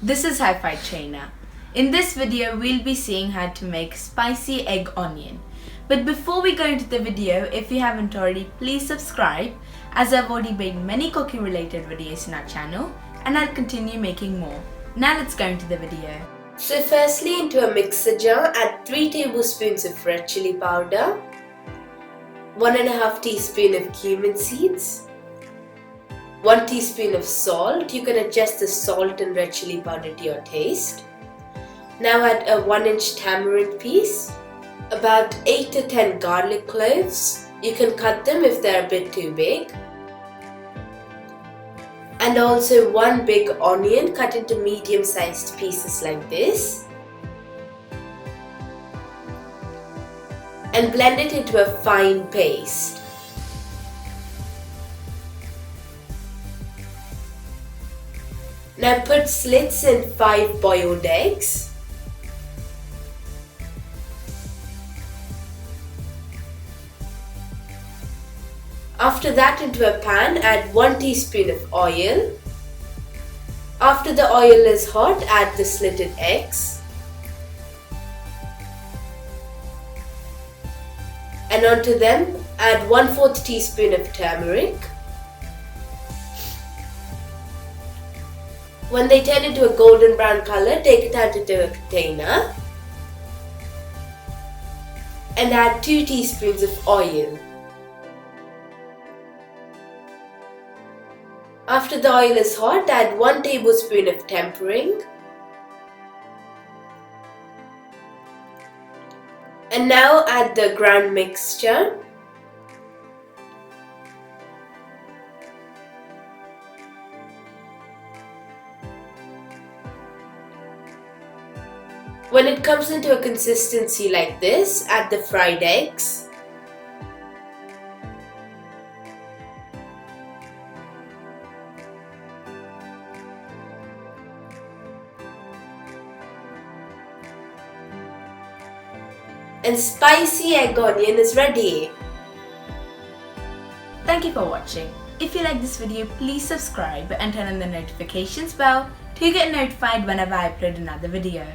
This is Hi5 China. In this video, we'll be seeing how to make spicy egg onion. But before we go into the video, if you haven't already, please subscribe, as I've already made many cooking related videos in our channel and I'll continue making more. Now let's go into the video. So firstly, into a mixer jar, add 3 tablespoons of red chilli powder, 1.5 teaspoon of cumin seeds, 1 teaspoon of salt. You can adjust the salt and red chilli powder to your taste. Now add a 1-inch tamarind piece, about 8 to 10 garlic cloves. You can cut them if they're a bit too big. And also 1 big onion cut into medium-sized pieces like this. And blend it into a fine paste. Now put slits in 5 boiled eggs. After that, into a pan, add 1 teaspoon of oil. After the oil is hot, add the slitted eggs. And onto them, add 1/4 teaspoon of turmeric. When they turn into a golden brown color, take it out into a container. And add 2 teaspoons of oil. After the oil is hot, add 1 tablespoon of tempering. And now add the ground mixture. When it comes into a consistency like this, add the fried eggs. And spicy egg onion is ready. Thank you for watching. If you like this video, please subscribe and turn on the notifications bell to get notified whenever I upload another video.